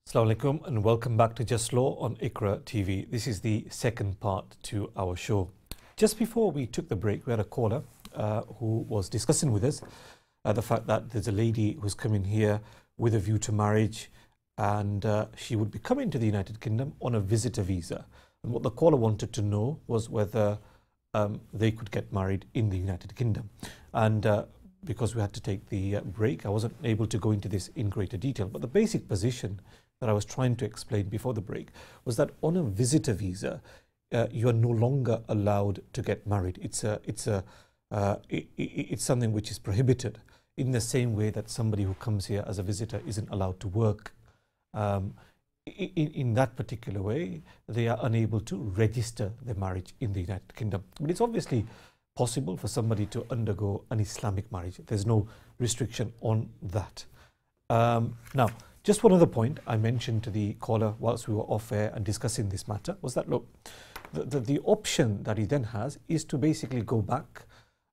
Assalamu alaikum and welcome back to Just Law on IQRA TV. This is the second part to our show. Just before we took the break, we had a caller who was discussing with us the fact that there's a lady who's coming here with a view to marriage, and she would be coming to the United Kingdom on a visitor visa. And what the caller wanted to know was whether they could get married in the United Kingdom. And because we had to take the break, I wasn't able to go into this in greater detail. But the basic position that I was trying to explain before the break was that on a visitor visa, you are no longer allowed to get married. It's something which is prohibited, in the same way that somebody who comes here as a visitor isn't allowed to work. In that particular way, they are unable to register their marriage in the United Kingdom. But it's obviously possible for somebody to undergo an Islamic marriage. There's no restriction on that. Now, just one other point I mentioned to the caller whilst we were off air and discussing this matter was that, look, the option that he then has is to basically go back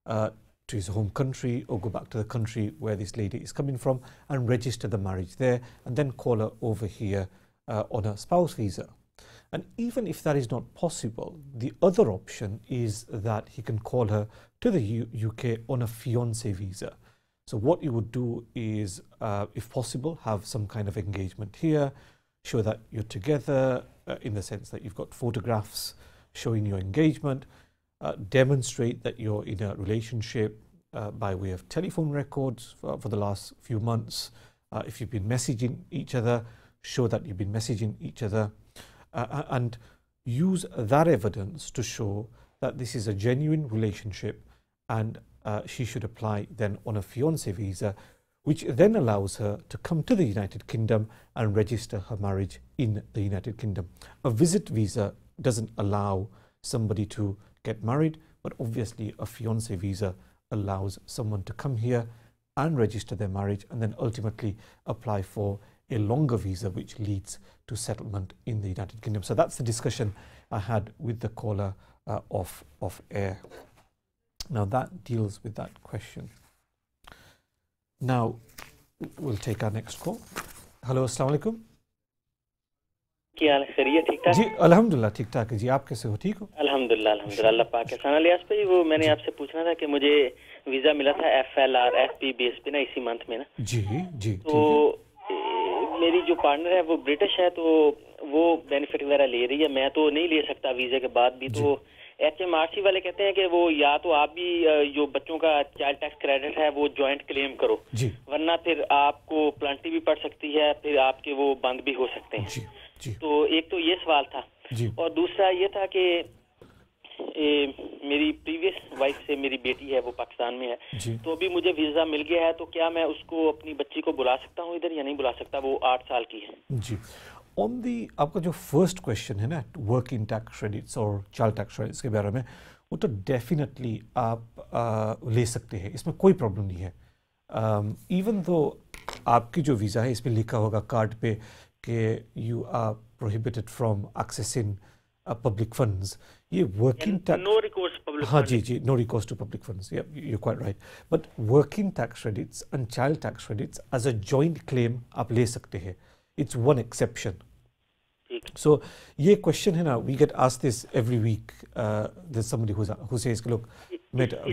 to his home country or go back to the country where this lady is coming from and register the marriage there and then call her over here on a spouse visa. And even if that is not possible, the other option is that he can call her to the UK on a fiancé visa. So what you would do is, if possible, have some kind of engagement here, show that you're together in the sense that you've got photographs showing your engagement, demonstrate that you're in a relationship by way of telephone records for the last few months. If you've been messaging each other, show that you've been messaging each other, and use that evidence to show that this is a genuine relationship, and she should apply then on a fiancé visa, which then allows her to come to the United Kingdom and register her marriage in the United Kingdom. A visit visa doesn't allow somebody to get married, but obviously a fiancé visa allows someone to come here and register their marriage and then ultimately apply for a longer visa which leads to settlement in the United Kingdom. So that's the discussion I had with the caller off air. Now that deals with that question. Now we'll take our next call. Hello, अस्सलाम वालेकुम। क्या हाल है? खैरियत ठीक ठाक? जी अल्हम्दुलिल्लाह ठीक ठाक है जी। आप कैसे हो? ठीक हो? अल्हम्दुलिल्लाह अल्हम्दुलिल्लाह अल्लाह पाक है। सना लियास भाई, वो मैंने आपसे पूछना था कि मुझे वीज़ा मिला था FLR FP बेस पे ना इसी मंथ में ना। जी जी। तो मेरी जो पार्टनर है वो ब्रिटिश है, तो वो बेनिफिट वगैरह ले रही है, मैं तो नहीं ले सकता वीज़े के बाद भी। तो HMRC वाले कहते हैं कि वो या तो आप भी जो बच्चों का चाइल्ड टैक्स क्रेडिट है वो जॉइंट क्लेम करो, वरना फिर आपको प्लांटी भी पड़ सकती है, फिर आपके वो बंद भी हो सकते हैं। जी। तो एक तो ये सवाल था, और दूसरा ये था कि मेरी प्रीवियस वाइफ से मेरी बेटी है वो पाकिस्तान में है, तो अभी मुझे वीज़ा मिल गया है, तो क्या मैं उसको अपनी बच्ची को बुला सकता हूँ इधर या नहीं बुला सकता? वो 8 साल की है जी। ऑन दी आपका जो फर्स्ट क्वेश्चन है ना, वर्किंग टैक्स क्रेडिट्स और चाइल्ड टैक्स क्रेडिट्स के बारे में, वो तो डेफिनेटली आप ले सकते हैं, इसमें कोई प्रॉब्लम नहीं है। इवन दो आपकी जो वीज़ा है इसमें लिखा होगा कार्ड पे कि you are prohibited from accessing public funds, ये working tax, no recourse public, हाँ जी, no recourse to public funds, you quite right. But working tax credits and child tax credits as a joint claim आप ले सकते हैं। It's one exception. So ये question है ना, we get asked this every week. There's somebody who says कि लोग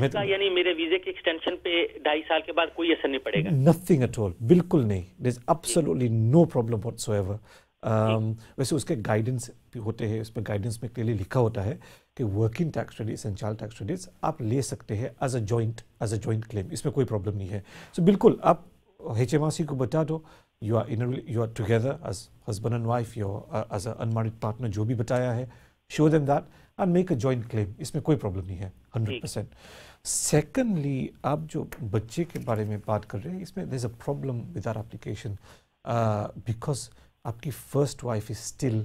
इसका यानी मेरे वीज़े की एक्सटेंशन पे 2.5 साल के बाद कोई असर नहीं पड़ेगा? Nothing at all, बिल्कुल नहीं। There's absolutely no problem whatsoever. वैसे उसके गाइडेंस होते हैं, उसमें गाइडेंस में क्लियरली लिखा होता है कि working tax credits and child tax credits आप ले सकते हैं एज अ जॉइंट क्लेम, इसमें कोई प्रॉब्लम नहीं है। सो बिल्कुल आप HMRC को बता दो, you are together as husband and wife, you're as an unmarried partner, जो भी बताया है, show them that and make a joint claim, इसमें कोई प्रॉब्लम नहीं है 100%। Secondly, आप जो बच्चे के बारे में बात कर रहे हैं, इसमें there's a problem with that application because आपकी first wife is still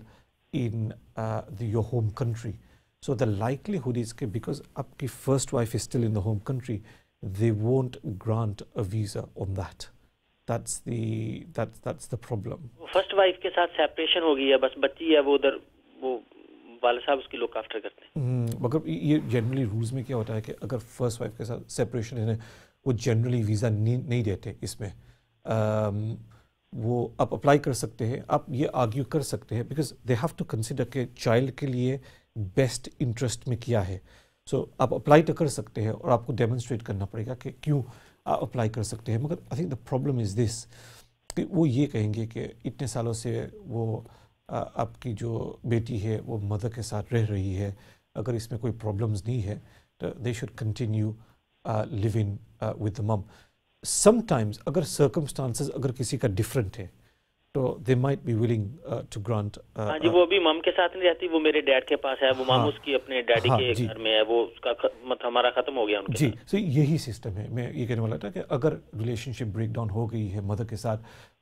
in your home country, so the likelihood is कि because आपकी first wife is still in the home country, they won't grant a visa on that. That's the problem. First wife के साथ separation हो गई है, बस बच्ची है वो उधर, वो वाले साहब उसकी लुक आफ्टर करते हैं। मगर ये जनरली रूल्स में क्या होता है कि अगर फर्स्ट वाइफ के साथ सेपरेशन है वो जनरली वीज़ा नहीं देते इसमें। वो आप अप्लाई कर सकते हैं, आप ये आर्ग्यू कर सकते हैं, because they have to consider कि चाइल्ड के लिए बेस्ट इंटरेस्ट में क्या है. सो आप अप्लाई तो कर सकते हैं और आपको डेमोन्स्ट्रेट करना पड़ेगा कि क्यों आप अप्लाई कर सकते हैं. मगर I think the problem is this कि वो ये कहेंगे कि इतने सालों से वो आपकी जो बेटी है वो मदर के साथ रह रही है, अगर इसमें कोई प्रॉब्लम्स नहीं है तो they should continue living with the mum. Sometimes अगर सर्कमस्टांसेस अगर किसी का डिफरेंट है तो they might be willing to grant. हाँ जी, वो अभी मम के साथ नहीं रहती, वो मेरे डैड के पास है, वो मम उसकी अपने डैडी के घर में है, वो उसका हमारा खत्म हो गया उनके जी. साथ. सो यही सिस्टम है. मैं ये कहने वाला था कि अगर रिलेशनशिप ब्रेक डाउन हो गई है मदर के साथ,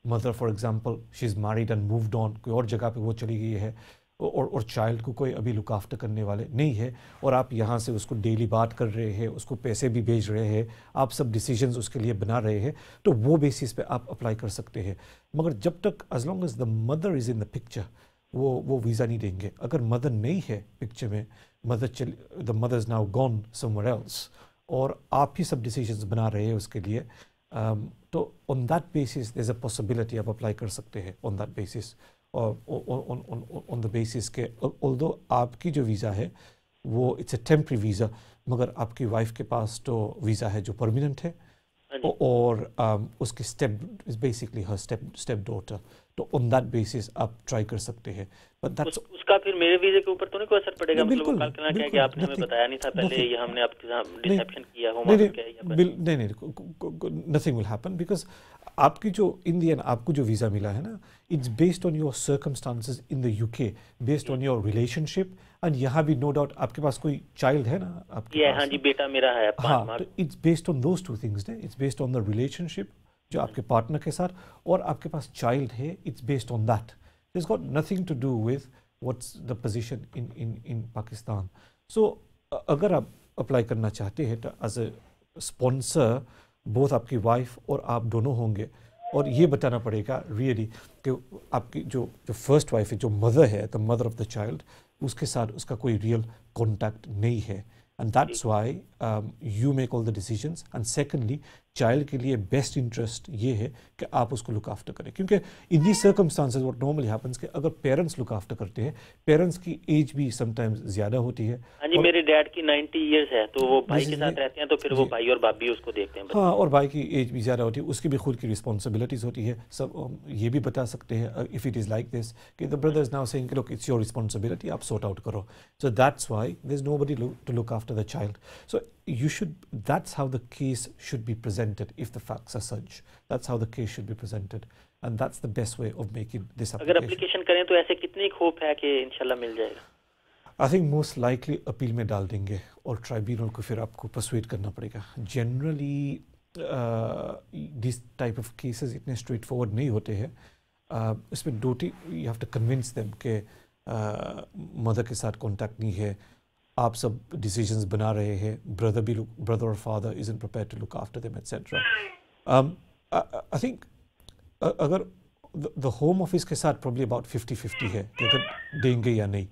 mother for example she is married and moved on, कोई और जगह पे वो चली गई है और चाइल्ड को कोई अभी लुक आफ्टर करने वाले नहीं है, और आप यहाँ से उसको डेली बात कर रहे हैं, उसको पैसे भी भेज रहे हैं, आप सब डिसीजंस उसके लिए बना रहे हैं, तो वो बेसिस पे आप अप्लाई कर सकते हैं. मगर जब तक as long as the mother is in the picture वो वीज़ा नहीं देंगे. अगर मदर नहीं है पिक्चर में, the mother is now gone somewhere else और आप ही सब डिसीजंस बना रहे हैं उसके लिए, तो on that basis there is a possibility आप अप्लाई कर सकते हैं on that basis. On the basis के ऑल्दो आपकी जो वीज़ा है वो इट्स अ टेम्प्रेरी वीज़ा, मगर आपकी वाइफ के पास तो वीज़ा है जो परमानेंट है, और उसकी step is basically her step daughter. तो ऑन दैट बेसिस आप ट्राई कर सकते हैं. बट दैट्स उसका फिर मेरे वीज़े के ऊपर तो नहीं कोई असर पड़ेगा? मतलब वो कल कहना क्या कि आपने हमें बताया नहीं था पहले, ये हमने आपके साथ डिसेप्शन किया हो, नहीं, नथिंग विल हैपन, बिकॉज आपकी जो इन दी एंड आपको जो वीज़ा मिला है ना, it's based on your circumstances in the UK, based on your relationship, and यहाँ भी नो डाउट आपके पास कोई चाइल्ड है ना आपके पास. हाँ जी, बेटा मेरा है 5 माह. तो it's based on those two things. It's based on the relationship जो आपके पार्टनर के साथ, और आपके पास चाइल्ड है, it's based on that. It's got nothing to do with what's the position in Pakistan. So अगर आप अप्लाई करना चाहते हैं तो एज अ स्पॉन्सर बोथ आपकी वाइफ और आप दोनों होंगे, और ये बताना पड़ेगा रियली कि आपकी जो फर्स्ट वाइफ है, जो मदर है, the mother of the child, उसके साथ उसका कोई रियल कॉन्टैक्ट नहीं है, and that's why you make all the decisions. And secondly child के लिए बेस्ट इंटरेस्ट ये है कि आप उसको लुक आफ्टर करें, क्योंकि इन दी सर्कमस्टांसेस व्हाट नॉर्मली हैपेंस कि अगर पेरेंट्स लुक आफ्टर करते हैं, पेरेंट्स की एज भी समटाइम्स ज़्यादा होती है. हाँ जी, मेरे डैड की 90 इयर्स है, तो वो भाई के साथ रहते हैं, तो फिर वो भाई और भाभी उसको देखते हैं. हाँ, और भाई की एज भी ज़्यादा होती है, उसकी भी खुद की रिस्पॉन्सिबिलिटीज़ होती है. सब ये भी बता सकते हैं if it is like this कि the brother is now saying look it's your responsibility, आप सॉर्ट आउट करो. So that's why there is nobody to look after the child. So you should, that's how the case should be presented if the facts are such. That's how the case should be presented, and that's the best way of making this application. अगर application करें तो ऐसे कितनी hope है कि इंशाल्लाह मिल जाएगा? I think most likely appeal में डाल देंगे और ट्राइब्यूनल को फिर आपको परसुएट करना पड़ेगा. Generally this type of cases इतने स्ट्रेट फॉरवर्ड नहीं होते हैं. इसमें you have to convince them कि मदर के साथ कॉन्टैक्ट नहीं है, आप सब डिसीजंस बना रहे हैं, ब्रदर और father isn't prepared to look after them etcetera. I think अगर द होम ऑफिस के साथ प्रॉब्ली अबाउट 50-50 है कि अगर देंगे या नहीं.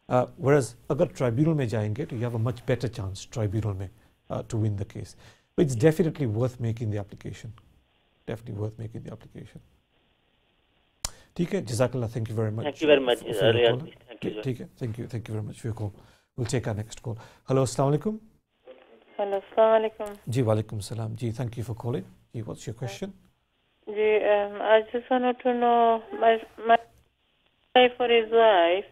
whereas अगर ट्राइब्यूनल में जाएंगे तो you have a much better chance tribunal में to win the case. But it's definitely worth making the application. Definitely worth making the application. ठीक है, Jazakallah, thank you very much. Thank you very much. ठीक है, thank you very much for your call. We'll take our next call. Hello, Assalamu alaikum. Hello, Assalamu alaikum. जी, वालेकुम सलाम. जी, thank you for calling. Ji, what's your question? Ji, I just wanted to know my for his wife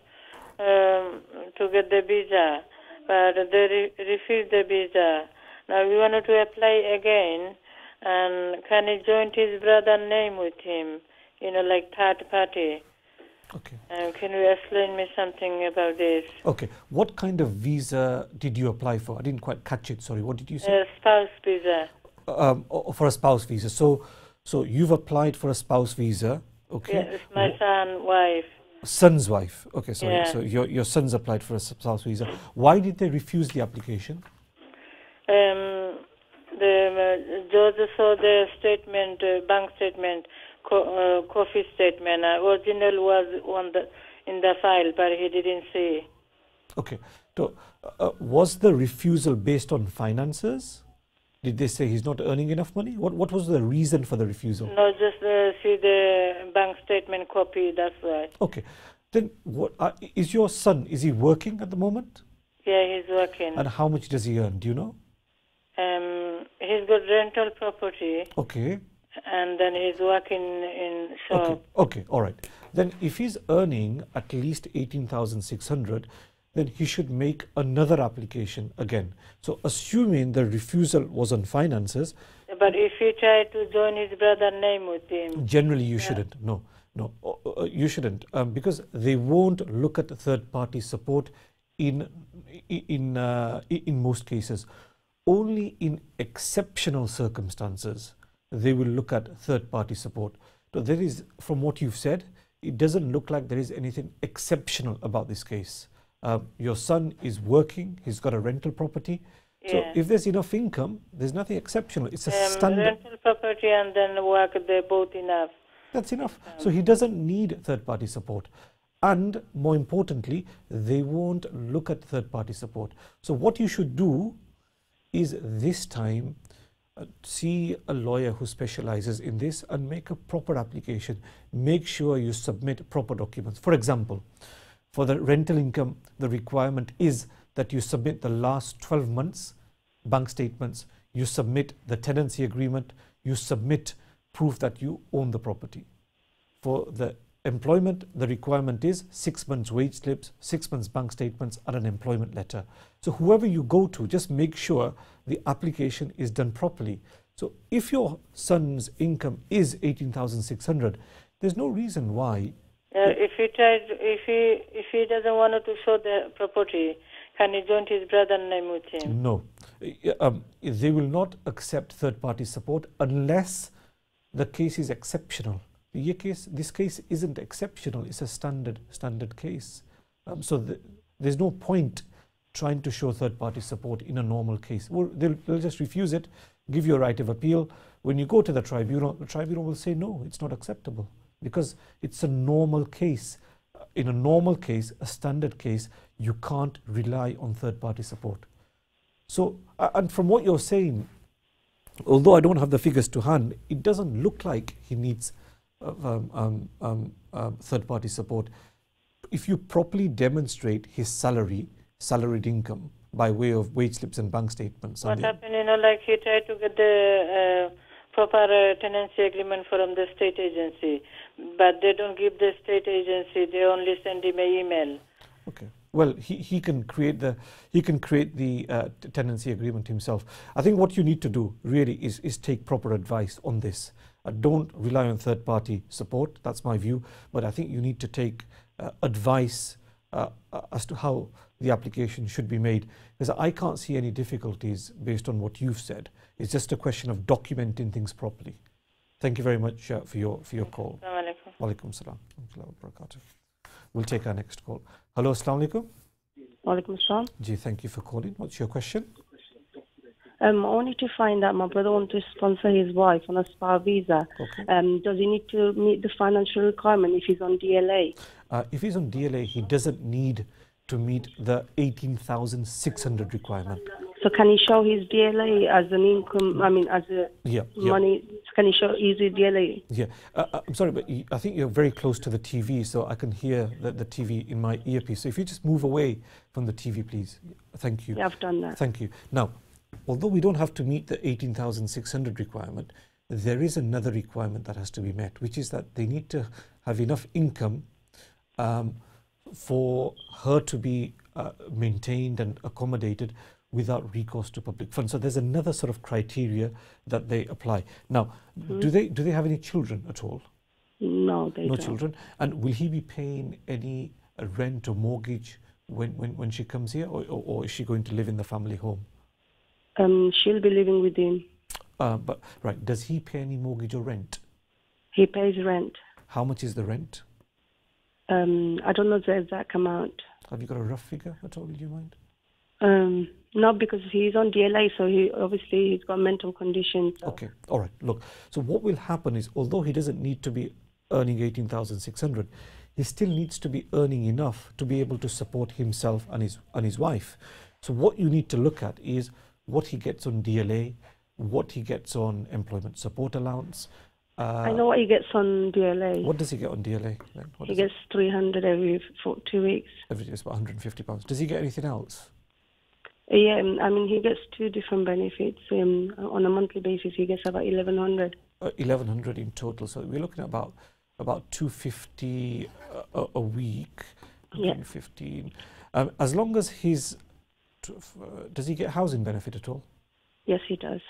to get the visa, but they refused the visa. Now we wanted to apply again, and can he join his brother's name with him? You know, like third party. Okay. Can you explain me something about this? Okay. What kind of visa did you apply for? I didn't quite catch it. Sorry. What did you say? A spouse visa. For a spouse visa. So you've applied for a spouse visa. Okay. Yes, my son's wife. Son's wife. Okay. Sorry. Yeah. So your son's applied for a spouse visa. Why did they refuse the application? The judge saw the statement, bank statement, coffee statement. Original was in the file, but he didn't see. Okay. So was the refusal based on finances? Did they say he's not earning enough money? What was the reason for the refusal? No, just see the bank statement copy, that's right. Okay. Then what is your son, is he working at the moment? Yeah, he's working. And how much does he earn? Do you know? He's got rental property. Okay. And then he's working in shop. Okay, all right. Then if he's earning at least 18,600, then he should make another application again. So assuming the refusal was on finances. But if he tried to join his brother's name with him. Generally you shouldn't. No, you shouldn't. Because they won't look at third-party support in most cases. Only in exceptional circumstances they will look at third-party support. So there is, from what you've said, it doesn't look like there is anything exceptional about this case. Your son is working, he's got a rental property. Yeah. So if there's enough income, there's nothing exceptional. It's a standard. Rental property and then work, they're both enough. That's enough. So he doesn't need third-party support. And more importantly, they won't look at third-party support. So what you should do is this time see a lawyer who specializes in this and make a proper application. Make sure you submit proper documents. For example, for the rental income, the requirement is that you submit the last 12 months bank statements, you submit the tenancy agreement, you submit proof that you own the property. For the employment, the requirement is 6 months wage slips, 6 months bank statements and an employment letter. So whoever you go to, just make sure the application is done properly. So if your son's income is 18,600, there's no reason why. If he doesn't want to show the property, can he join his brother's name with him? No. They will not accept third-party support unless the case is exceptional. This case isn't exceptional, it's a standard case. So there's no point trying to show third-party support in a normal case. Well, they'll just refuse it, give you a right of appeal. When you go to the tribunal will say, no, it's not acceptable, because it's a normal case. In a normal case, a standard case, you can't rely on third-party support. So, and from what you're saying, although I don't have the figures to hand, it doesn't look like he needs third-party support. If you properly demonstrate his salaried income by way of wage slips and bank statements. What happened, like he tried to get the proper tenancy agreement from the state agency, but they don't give the state agency, they only send him an email. Okay. Well, he can create the tenancy agreement himself. I think what you need to do really is take proper advice on this. Don't rely on third-party support. That's my view. But I think you need to take advice as to how the application should be made, because I can't see any difficulties based on what you've said. It's just a question of documenting things properly. Thank you very much for your call. Wa alaikum salam. We'll take our next call. Hello, assalamu alaikum. Wa alaikum salam. Ji, thank you for calling. What's your question? I wanted to find out, my brother wants to sponsor his wife on a spa visa. Okay. Does he need to meet the financial requirement if he's on DLA? If he's on DLA, he doesn't need to meet the 18,600 requirement. So can he show his DLA as an income, as a money, can he show easy DLA? Yeah. I'm sorry, but I think you're very close to the TV, so I can hear the TV in my earpiece. So if you just move away from the TV, please. Thank you. Yeah, I've done that. Thank you. Now, although we don't have to meet the 18,600 requirement, there is another requirement that has to be met, which is that they need to have enough income for her to be maintained and accommodated without recourse to public funds. So there's another sort of criteria that they apply. Now, do they have any children at all? No, they don't. No children. And will he be paying any rent or mortgage when she comes here, or is she going to live in the family home? She'll be living with him. But right, does he pay any mortgage or rent? He pays rent. How much is the rent? I don't know the exact amount. Have you got a rough figure at all? Do you mind? No, because he's on DLA, so he's got mental conditions. So. Okay, all right. Look, so what will happen is, although he doesn't need to be earning 18,600, he still needs to be earning enough to be able to support himself and his wife. So what you need to look at is what he gets on DLA, what he gets on employment support allowance. I know what he gets on DLA. What does he get on DLA? He gets 300 every 2 weeks. Every day, it's about £150. Does he get anything else? Yeah, I mean, he gets 2 different benefits. On a monthly basis, he gets about 1,100. 1,100 in total. So we're looking at about 250 a week. Yeah. 15. As long as he's, does he get housing benefit at all? Yes, he does.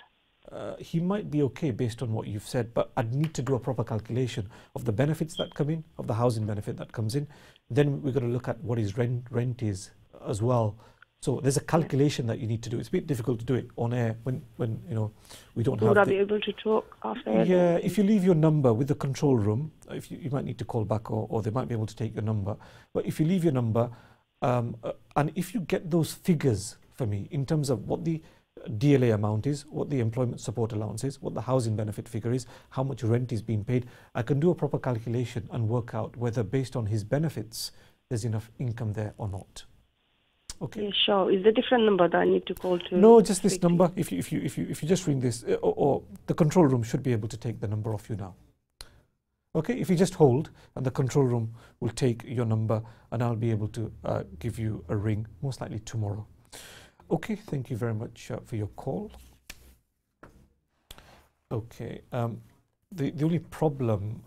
He might be okay based on what you've said, but I'd need to do a proper calculation of the benefits that come in, of the housing benefit that comes in. Then we're going to look at what his rent is as well. So there's a calculation that you need to do. It's a bit difficult to do it on air when you know we don't have. Would I be able to talk off air? Yeah, if you leave your number with the control room, if you might need to call back, or they might be able to take your number. But if you leave your number, and if you get those figures for me in terms of what the DLA amount is, what the employment support allowance is, what the housing benefit figure is, how much rent is being paid, I can do a proper calculation and work out whether based on his benefits there's enough income there or not. Okay. Yeah, sure. Is there a different number that I need to call to? No, just this number. If you just ring this, or the control room should be able to take the number off you now. Okay. If you just hold, and the control room will take your number, and I'll be able to give you a ring, most likely tomorrow. Okay. Thank you very much for your call. Okay. The only problem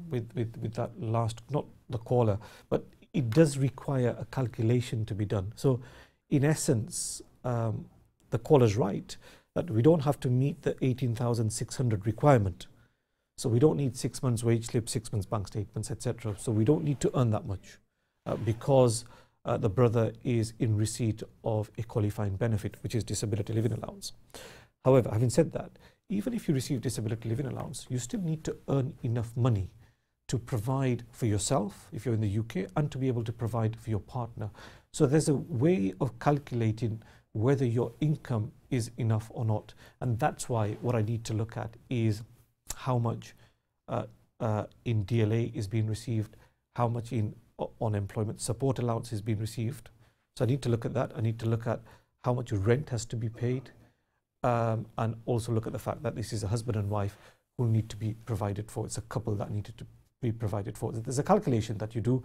with that last, not the caller, but it does require a calculation to be done. So in essence, the caller's right that we don't have to meet the 18,600 requirement. So we don't need 6 months wage slip, 6 months bank statements, etc. So we don't need to earn that much because the brother is in receipt of a qualifying benefit, which is disability living allowance. However, having said that, even if you receive disability living allowance, you still need to earn enough money to provide for yourself if you're in the UK, and to be able to provide for your partner. So there's a way of calculating whether your income is enough or not, and that's why what I need to look at is how much in DLA is being received, how much in unemployment support allowance is being received. So I need to look at that. I need to look at how much rent has to be paid, and also look at the fact that this is a husband and wife who need to be provided for. It's a couple that needed to be provided for. There's a calculation that you do,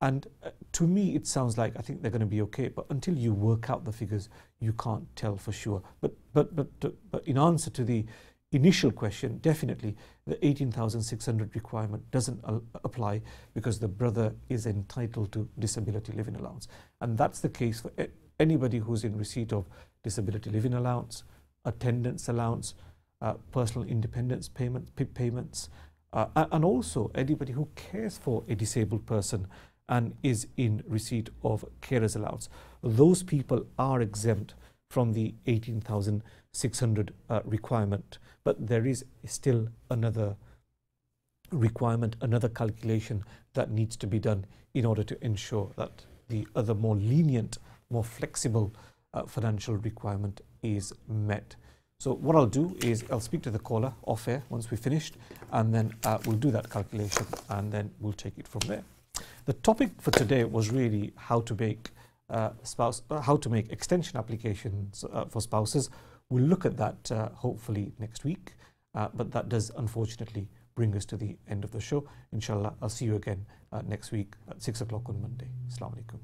and to me it sounds like I think they're going to be okay, but until you work out the figures you can't tell for sure. But in answer to the initial question, definitely the 18,600 requirement doesn't apply, because the brother is entitled to disability living allowance, and that's the case for anybody who's in receipt of disability living allowance, attendance allowance, personal independence payment, PIP payments, and also anybody who cares for a disabled person and is in receipt of carers allowance. Those people are exempt from the 18,600 requirement, but there is still another requirement, another calculation that needs to be done in order to ensure that the other more lenient, more flexible financial requirement is met. So what I'll do is I'll speak to the caller off air once we've finished, and then we'll do that calculation, and then we'll take it from there. The topic for today was really how to make extension applications for spouses. We'll look at that hopefully next week, but that does unfortunately bring us to the end of the show. Inshallah, I'll see you again next week at 6 o'clock on Monday. Assalamu alaikum.